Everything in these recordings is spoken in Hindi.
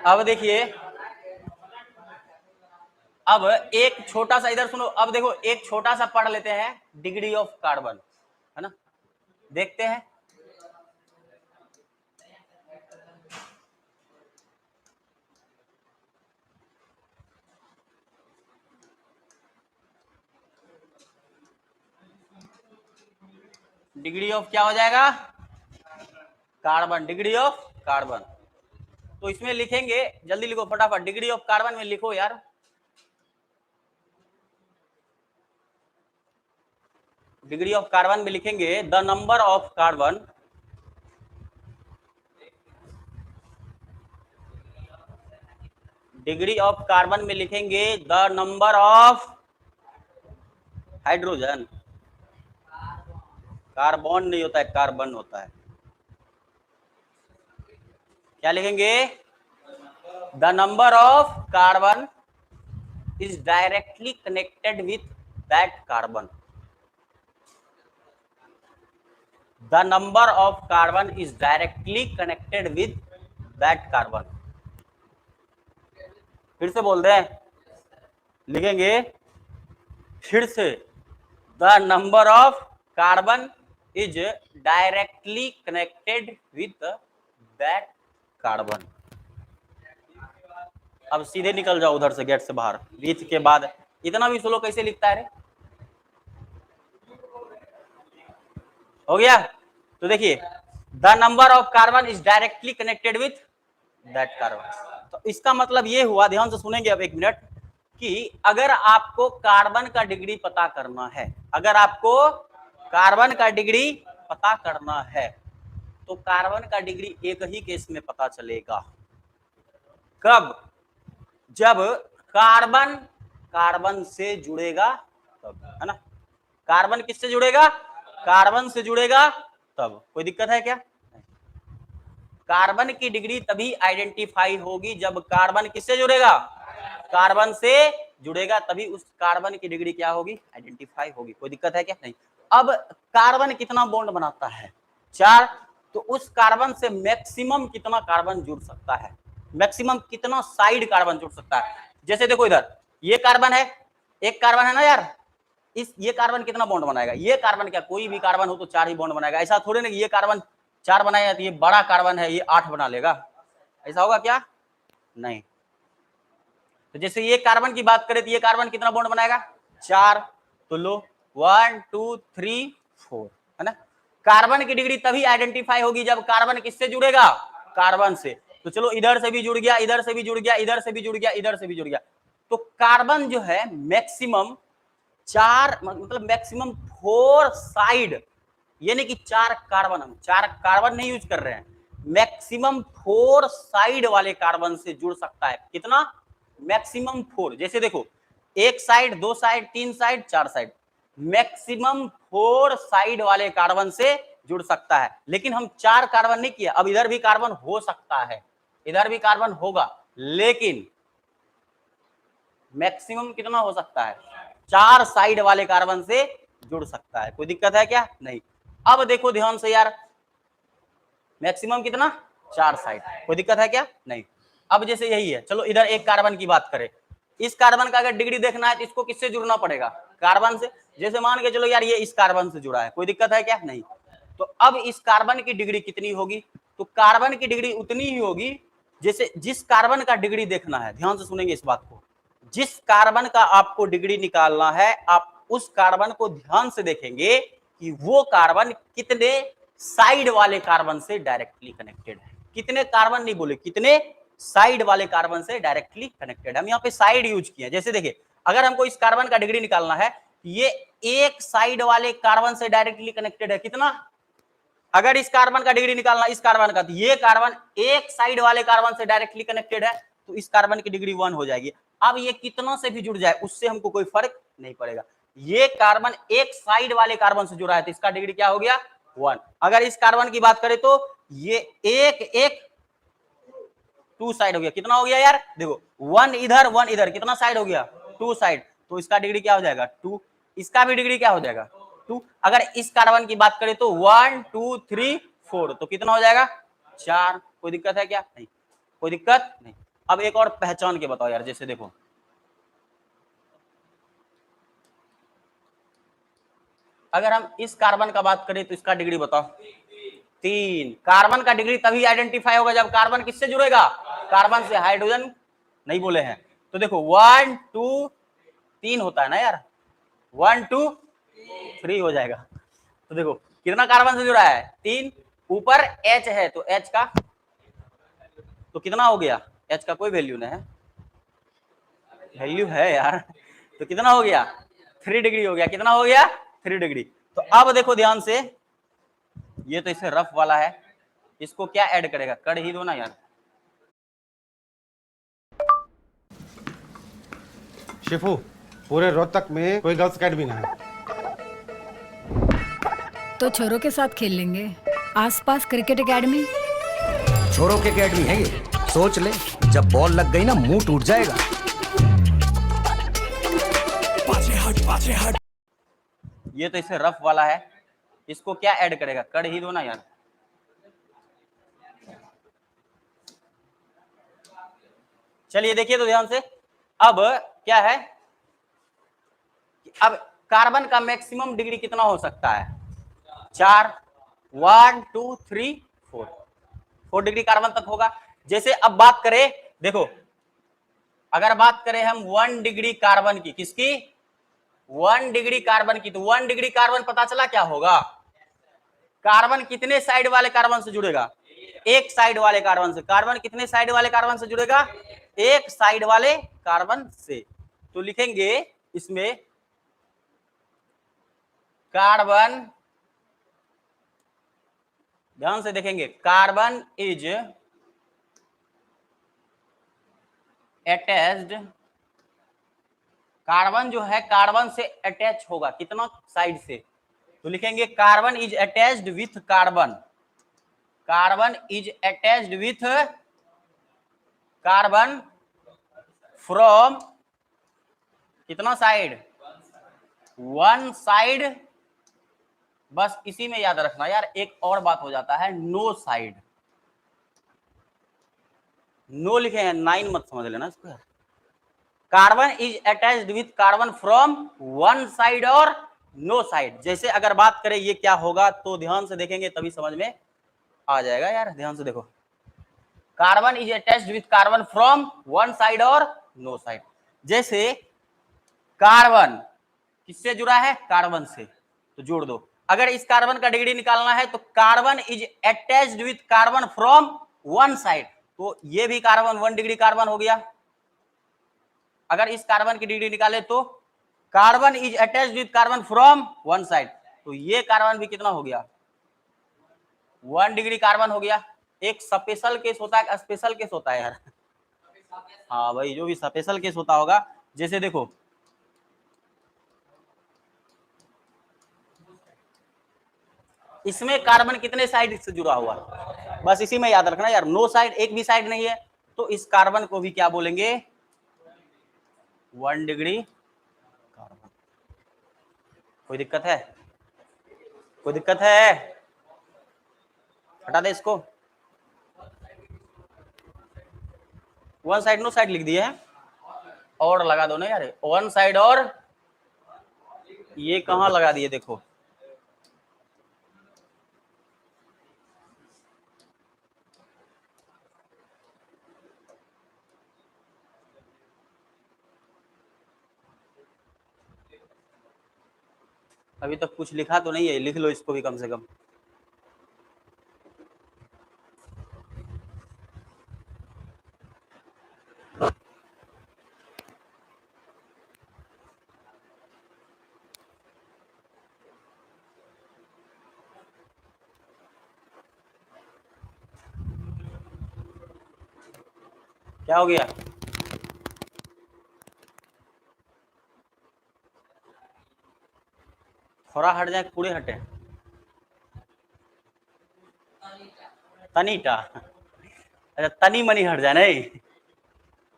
अब देखिए, अब एक छोटा सा इधर सुनो, अब देखो एक छोटा सा पढ़ लेते हैं डिग्री ऑफ कार्बन, है ना, देखते हैं। डिग्री ऑफ क्या हो जाएगा, कार्बन, डिग्री ऑफ कार्बन। तो इसमें लिखेंगे, जल्दी लिखो फटाफट, डिग्री ऑफ कार्बन में लिखो यार, डिग्री ऑफ कार्बन में लिखेंगे the number of carbon, degree of carbon में लिखेंगे the number of hydrogen, carbon नहीं होता है, कार्बन होता है। क्या लिखेंगे, the number of carbon is directly connected with that carbon, the number of carbon is directly connected with that carbon. फिर से बोल दें, लिखेंगे फिर से, the number of carbon is directly connected with that carbon. अब सीधे निकल जाओ उधर से, गेट से बाहर, विथ के बाद इतना भी स्लो कैसे लिखता है रे, हो गया। तो देखिए, the number of carbon is directly connected with that carbon. तो इसका मतलब ये हुआ, ध्यान से सुनेंगे अब एक मिनट, कि अगर आपको कार्बन का डिग्री पता करना है, अगर आपको कार्बन का डिग्री पता करना है, तो कार्बन का डिग्री एक ही केस में पता चलेगा, कब, जब कार्बन कार्बन से जुड़ेगा तब, है ना, कार्बन किससे जुड़ेगा, कार्बन से जुड़ेगा तब। कोई दिक्कत है क्या, कार्बन की डिग्री तभी आइडेंटिफाई होगी जब कार्बन किससे जुड़ेगा, कार्बन से जुड़ेगा, तभी उस कार्बन की डिग्री क्या होगी, आइडेंटिफाई होगी। कोई दिक्कत है क्या, नहीं। अब कार्बन कितना बॉन्ड बनाता है, 4, तो उस कार्बन से मैक्सिमम कितना कार्बन जुड़ सकता है, मैक्सिमम कितना साइड कार्बन जुड़ सकता है। जैसे देखो इधर ये कार्बन है, एक कार्बन है ना यार, इस ये कार्बन कितना बॉन्ड बनाएगा, ये कार्बन क्या, कोई भी कार्बन हो तो 4 ही बॉन्ड बनाएगा, ऐसा थोड़ी ना कि ये कार्बन 4 बनाएगा तो ये बड़ा कार्बन है ये 8 बना लेगा, ऐसा होगा क्या, नहीं। तो जैसे ये कार्बन की बात करें तो ये कार्बन कितना बॉन्ड बनाएगा, 4, तो लो 1 2 3 4, है ना। कार्बन की डिग्री तभी आइडेंटिफाई होगी जब कार्बन किससे जुड़ेगा, कार्बन से। तो चलो इधर से भी जुड़ गया, इधर से भी जुड़ गया, इधर से भी जुड़ गया, इधर से भी जुड़ गया। तो कार्बन जो है मैक्सिमम 4, मतलब मैक्सिमम 4 साइड, यानी कि 4 कार्बन, हम 4 कार्बन नहीं यूज कर रहे हैं, मैक्सिमम 4 साइड वाले कार्बन से जुड़ सकता है, कितना, मैक्सिमम 4। जैसे देखो, एक side, 2 side, 3 side, 4 side, maximum 4 side वाले कार्बन से जुड़ सकता है। लेकिन हम 4 कार्बन नहीं किया, अब इधर भी कार्बन हो सकता है, इधर भी कार्बन होगा, लेकिन मैक्सिमम कितना हो सकता है, 4 साइड वाले कार्बन से जुड़ सकता है। कोई दिक्कत है क्या, नहीं। अब देखो ध्यान से यार, मैक्सिमम कितना, 4 साइड, कोई दिक्कत है क्या, नहीं। अब जैसे यही है, चलो इधर एक कार्बन की बात करें, इस कार्बन का अगर डिग्री देखना है तो इसको किससे जुड़ना पड़ेगा, कार्बन से। जैसे मान के चलो यार ये इस कार्बन से जुड़ा है, कोई दिक्कत है क्या, नहीं। तो अब इस कार्बन की डिग्री कितनी होगी, तो कार्बन की डिग्री उतनी ही होगी, जैसे जिस कार्बन का डिग्री देखना है, ध्यान से सुनेंगे इस बात को, जिस कार्बन का आपको डिग्री निकालना है, आप उस कार्बन को ध्यान से देखेंगे कि वो कार्बन कितने साइड वाले कार्बन से डायरेक्टली कनेक्टेड है। कितने कार्बन नहीं बोले, कितने साइड वाले कार्बन से डायरेक्टली कनेक्टेड। हम यहाँ पे साइड यूज किए। जैसे देखिए, अगर हमको इस कार्बन का डिग्री निकालना है, ये एक साइड वाले कार्बन से डायरेक्टली कनेक्टेड है, कितना, अगर इस कार्बन का डिग्री निकालना इस कार्बन का, तो ये कार्बन एक साइड वाले कार्बन से डायरेक्टली कनेक्टेड है, तो इस कार्बन की डिग्री 1 हो जाएगी। अब ये कितना से भी जुड़ जाए उससे हमको कोई फर्क नहीं पड़ेगा, ये कार्बन एक साइड वाले कार्बन से जुड़ा है तो इसका डिग्री क्या हो गया, 1। अगर इस कार्बन की बात करें तो ये एक 2 साइड हो गया, कितना हो गया यार, देखो 1 इधर 1 इधर, कितना साइड हो गया, 2 साइड, तो इसका डिग्री क्या हो जाएगा, 2। इसका भी डिग्री क्या हो जाएगा, 2। अगर इस कार्बन की बात करें तो 1 2 3 4, तो कितना हो जाएगा, 4। कोई दिक्कत है क्या, नहीं, कोई दिक्कत नहीं। अब एक और पहचान के बताओ यार, जैसे देखो अगर हम इस कार्बन का बात करें तो इसका डिग्री बताओ 3। कार्बन का डिग्री तभी आइडेंटिफाई होगा जब कार्बन किससे जुड़ेगा, कार्बन से। हाइड्रोजन नहीं बोले हैं तो देखो 1 2 3 होता है ना यार, 1 2 3 हो जाएगा। तो देखो कितना कार्बन से जुड़ा है, 3। ऊपर H है तो H का तो कितना हो गया, H का कोई वैल्यू नहीं है, वैल्यू है यार, तो कितना हो गया 3 डिग्री हो गया। कितना हो गया 3 डिग्री। तो अब देखो ध्यान से, ये तो इसे रफ वाला है, इसको क्या ऐड करेगा, कर ही दो ना यार। शिफू, पूरे रोहतक में कोई गर्ल्स अकेडमी ना है। तो छोरों के साथ खेल लेंगे, आसपास क्रिकेट एकेडमी। छोरों की एकेडमी है ये, सोच ले जब बॉल लग गई ना मुंह टूट जाएगा। पाछे हट। ये तो इसे रफ वाला है, इसको क्या ऐड करेगा, कर ही दो ना यार। चलिए देखिए तो ध्यान से, अब क्या है, अब कार्बन का मैक्सिमम डिग्री कितना हो सकता है, 4। 1 2 3 4 डिग्री कार्बन तक होगा। जैसे अब बात करें, देखो अगर बात करें हम 1 डिग्री कार्बन की, किसकी, 1 डिग्री कार्बन की, तो 1 डिग्री कार्बन पता चला क्या होगा, कार्बन कितने साइड वाले कार्बन से जुड़ेगा, एक साइड वाले कार्बन से। कार्बन कितने साइड वाले कार्बन से जुड़ेगा, एक साइड वाले कार्बन से। तो लिखेंगे इसमें कार्बन, ध्यान से देखेंगे, कार्बन इज अटैच्ड, कार्बन जो है कार्बन से अटैच होगा, कितना साइड से, तो लिखेंगे carbon is attached with carbon, carbon is attached with carbon from कितना साइड, 1 साइड। बस इसी में याद रखना यार, एक और बात हो जाता है, नो साइड, नो लिखे हैं 9 मत समझ लेना इसको यार। Carbon is attached with carbon from 1 side और नो साइड। जैसे अगर बात करें ये क्या होगा, तो ध्यान से देखेंगे तभी समझ में आ जाएगा यार। ध्यान से देखो, carbon is attached with carbon from 1 side और नो साइड। जैसे कार्बन किससे जुड़ा है, कार्बन से, तो जोड़ दो। अगर इस कार्बन का डिग्री निकालना है तो carbon is attached with carbon from 1 side, तो ये भी कार्बन 1 डिग्री कार्बन हो गया। अगर इस कार्बन की डिग्री निकाले तो carbon is attached with carbon from 1 side, तो ये कार्बन भी कितना हो गया, 1 डिग्री कार्बन हो गया। एक स्पेशल केस होता है, स्पेशल केस होता है यार, हाँ भाई, जो भी स्पेशल केस होता होगा। जैसे देखो इसमें कार्बन कितने साइड से जुड़ा हुआ, बस इसी में याद रखना यार, नो साइड, एक भी साइड नहीं है, तो इस कार्बन को भी क्या बोलेंगे, 1 डिग्री कार्बन। कोई दिक्कत है, कोई दिक्कत है, हटा दे इसको, 1 साइड नो साइड लिख दिए हैं, और लगा दो ना यार, 1 साइड और ये कहां लगा दिए, देखो अभी तक कुछ लिखा तो नहीं है, लिख लो इसको भी कम से कम। क्या हो गया, थोड़ा हट जाए, पूरे हटे, तनीटा, अच्छा तनी मनी हट जाए, नहीं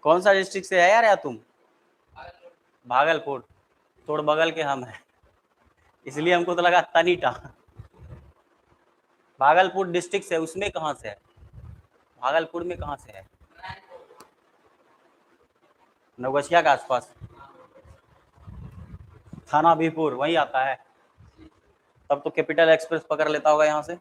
कौन सा डिस्ट्रिक्ट से है यार तुम, भागलपुर, थोड़ बगल के हम हैं, इसलिए हमको तो लगा तनीटा। भागलपुर डिस्ट्रिक्ट से, उसमें कहाँ से है, भागलपुर में कहाँ से है, नवगछिया के आसपास, थाना बीपुर वही आता है। तब तो कैपिटल एक्सप्रेस पकड़ लेता होगा यहाँ से।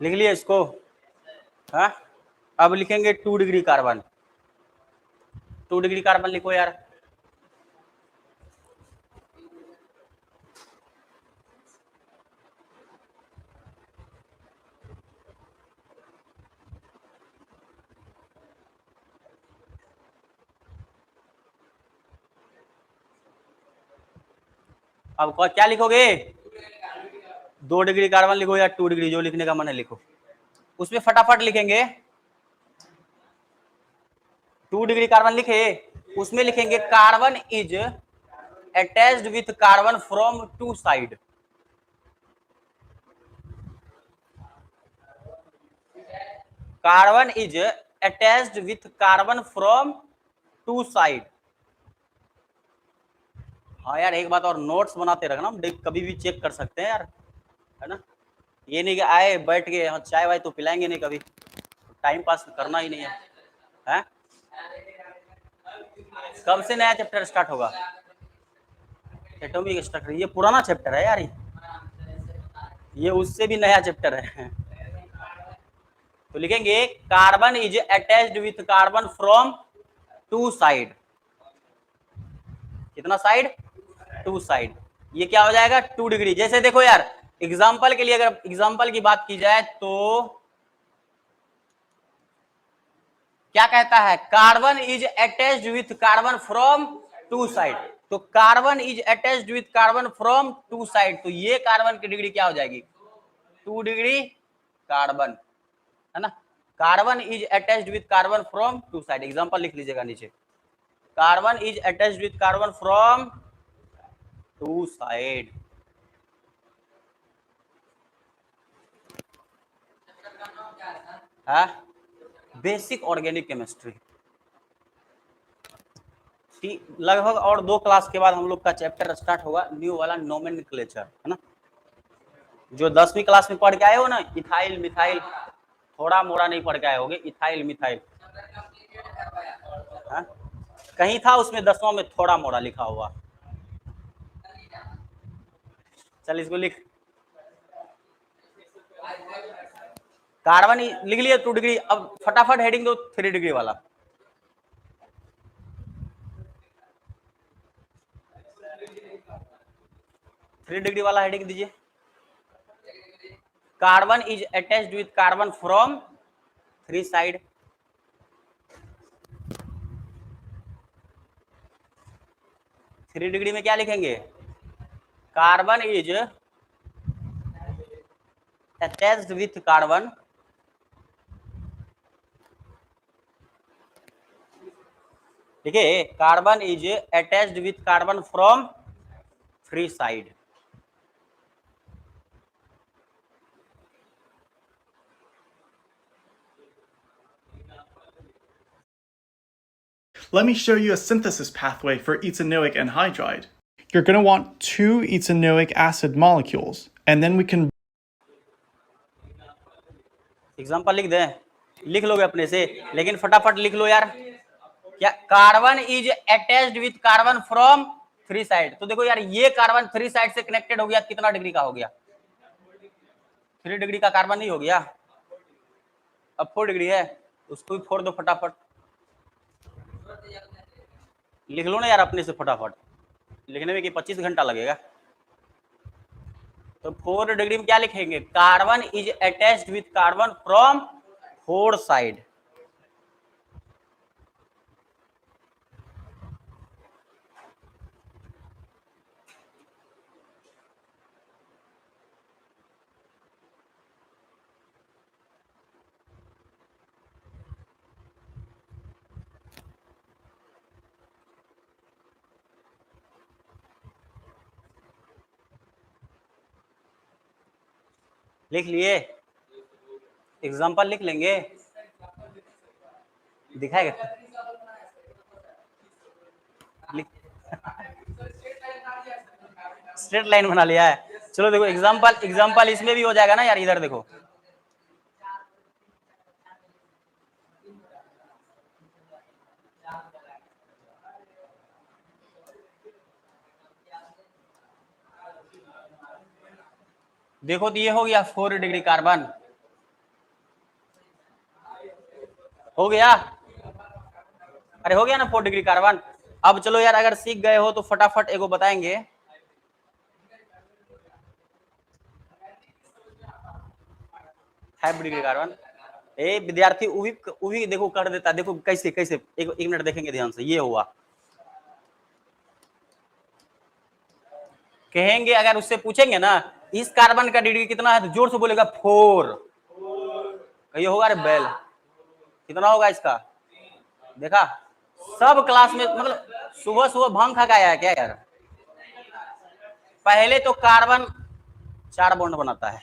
लिख लिया इसको। हाँ, अब लिखेंगे 2 डिग्री कार्बन। 2 डिग्री कार्बन लिखो यार। अब क्या लिखोगे? 2 डिग्री कार्बन लिखो या 2 डिग्री, जो लिखने का मन है लिखो। उसमें फटाफट लिखेंगे 2 डिग्री कार्बन लिखे, उसमें लिखेंगे carbon is attached with carbon from 2 side. Carbon is attached with carbon from 2 side. हाँ यार, एक बात और, नोट्स बनाते रखना, हम कभी भी चेक कर सकते हैं यार, है ना। ये नहीं कि आए बैठ के हाँ चाय वाय तो पिलाएंगे नहीं, कभी टाइम पास करना ही नहीं है, हैं? कब से नया चैप्टर स्टार्ट होगा? एटॉमिक स्ट्रक्चर, ये पुराना चैप्टर है यार, ये उससे भी नया चैप्टर है। तो लिखेंगे carbon is attached with carbon from 2 side. कितना साइड? 2 साइड। ये क्या हो जाएगा? 2 डिग्री। जैसे देखो यार, एग्जाम्पल के लिए अगर एग्जाम्पल की बात की जाए तो क्या कहता है? Carbon is attached with carbon from 2 side. तो carbon is attached with carbon from 2 side, तो ये कार्बन की डिग्री क्या हो जाएगी? 2 डिग्री कार्बन, है ना। Carbon is attached with carbon from 2 side. Example लिख लीजिएगा नीचे, carbon is attached with carbon from 2 side. Basic organic chemistry. लगभग और 2 क्लास के बाद हम लोग का चैप्टर स्टार्ट होगा, न्यू वाला नोमेनक्लेचर, है ना। जो 10वीं क्लास में पढ़ के आए हो ना, इथाइल मिथाइल, थोड़ा मोड़ा नहीं पढ़ के आए होगे, इथाइल मिथाइल, हाँ? कहीं था उसमें 10वां में थोड़ा मोड़ा लिखा हुआ। चल इसको लिख, कार्बन लिख लिया 2 डिग्री। अब फटाफट हेडिंग दो 3 डिग्री वाला। थ्री डिग्री वाला हेडिंग दीजिए, carbon is attached with carbon from 3 side. Three degree में क्या लिखेंगे? Carbon is attached with carbon ठीक है, carbon is attached with carbon from 3 side. Let me show you a synthesis pathway for ethanoic anhydride. You're going to want 2 ethanoic acid molecules, and then we can... example लिख दें, लिख लोगे अपने से, लेकिन फटाफट लिख लो यार। क्या? Carbon is attached with carbon from 3 side. तो देखो यार, ये कार्बन 3 साइड से कनेक्टेड हो गया, कितना डिग्री का हो गया? 3 डिग्री का कार्बन नहीं हो गया? अब 4 डिग्री है, उसको भी फोड़ दो फटाफट। लिख लो ना यार अपने से फटाफट, लिखने में कि 25 घंटा लगेगा। तो 4 डिग्री में क्या लिखेंगे, carbon is attached with carbon from 4 side. लिख लिए, एग्जाम्पल लिख लेंगे, दिखाएगा स्ट्रेट लाइन बना लिया है। चलो देखो एग्जाम्पल, एग्जाम्पल इसमें भी हो जाएगा ना यार, इधर देखो देखो, तो ये हो गया 4 डिग्री कार्बन, हो गया, अरे हो गया ना 4 डिग्री कार्बन। अब चलो यार, अगर सीख गए हो तो फटाफट एगो बताएंगे, 5 डिग्री कार्बन। ए विद्यार्थी वो भी देखो कर देता, देखो कैसे कैसे, एक मिनट देखेंगे ध्यान से। ये हुआ, कहेंगे अगर उससे पूछेंगे ना इस कार्बन का डिग्री कितना है, तो जोर से बोलेगा 4। कहिए होगा रे बैल, कितना होगा इसका, देखा सब क्लास में, मतलब सुबह सुबह भांग खा के आया है क्या यार। पहले तो कार्बन 4 बॉन्ड बनाता है,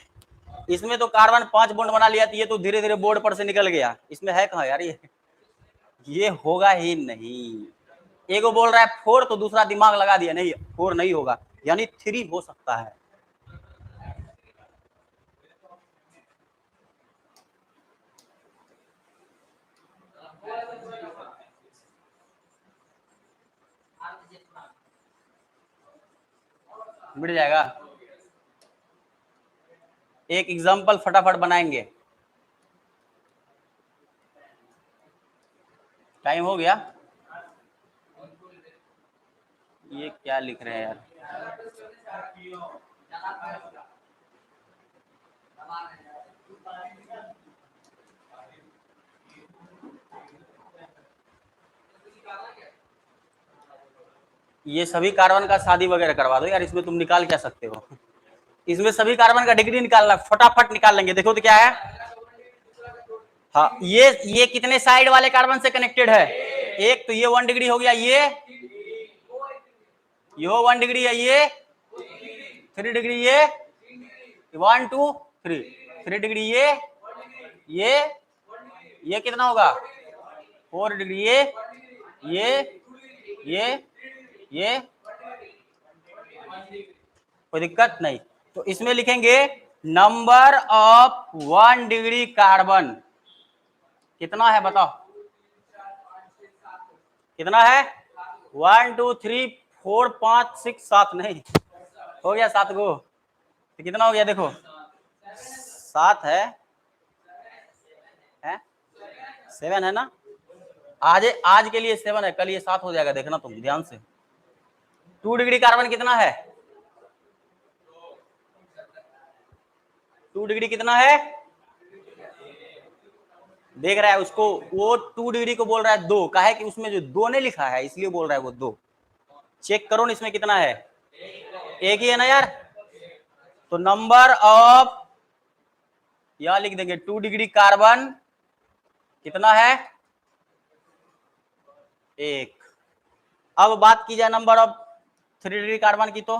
इसमें तो कार्बन 5 बॉन्ड बना लिया, तो ये तो धीरे धीरे बोर्ड पर से निकल गया, इसमें है कहाँ यार ये होगा ही नहीं। एगो बोल रहा है 4, तो दूसरा दिमाग लगा दिया नहीं 4 नहीं होगा, यानी 3 हो सकता है। मिट जाएगा। एक एग्जांपल फटाफट बनाएंगे, टाइम हो गया। ये क्या लिख रहे हैं यार, ये सभी कार्बन का शादी वगैरह करवा दो यार, इसमें तुम निकाल क्या सकते हो, इसमें सभी कार्बन का डिग्री निकालना, फटाफट निकाल लेंगे। देखो तो क्या है, हाँ ये कितने साइड वाले कार्बन से कनेक्टेड है, एक तो ये 1 डिग्री हो गया, ये 1 डिग्री है, ये 3 डिग्री, ये 1 2 3 डिग्री, ये कितना होगा 4 डिग्री, ये कोई दिक्कत नहीं। तो इसमें लिखेंगे नंबर ऑफ 1 डिग्री कार्बन कितना है, बताओ कितना है, 1 2 3 4 5 6 7, नहीं हो गया 7 गो, तो कितना हो गया देखो 7 है 7 है ना, आज के लिए 7 है, कल ये 7 हो जाएगा, देखना तुम ध्यान से। 2 डिग्री कार्बन कितना है, 2 डिग्री कितना है, देख रहा है उसको, वो 2 डिग्री को बोल रहा है 2, कहा है कि उसमें जो 2 ने लिखा है इसलिए बोल रहा है वो 2। चेक करो ना इसमें कितना है, एक ही है ना यार। तो नंबर ऑफ, यहां लिख देंगे 2 डिग्री कार्बन कितना है, 1। अब बात की जाए नंबर ऑफ 3 डिग्री कार्बन की, तो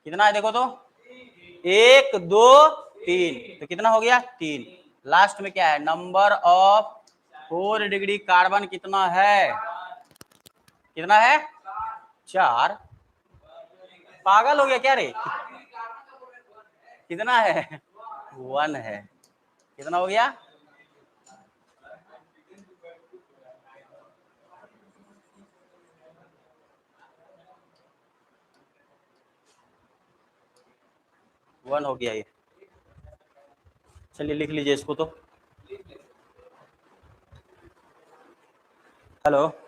कितना है देखो तो, 1 2 3, तो कितना हो गया 3। लास्ट में क्या है, नंबर ऑफ 4 डिग्री कार्बन कितना है, कितना है 4। पागल हो गया क्या रे, कितना है 1 है, कितना हो गया, वन हो गया ये। चलिए लिख लीजिए इसको तो, हेलो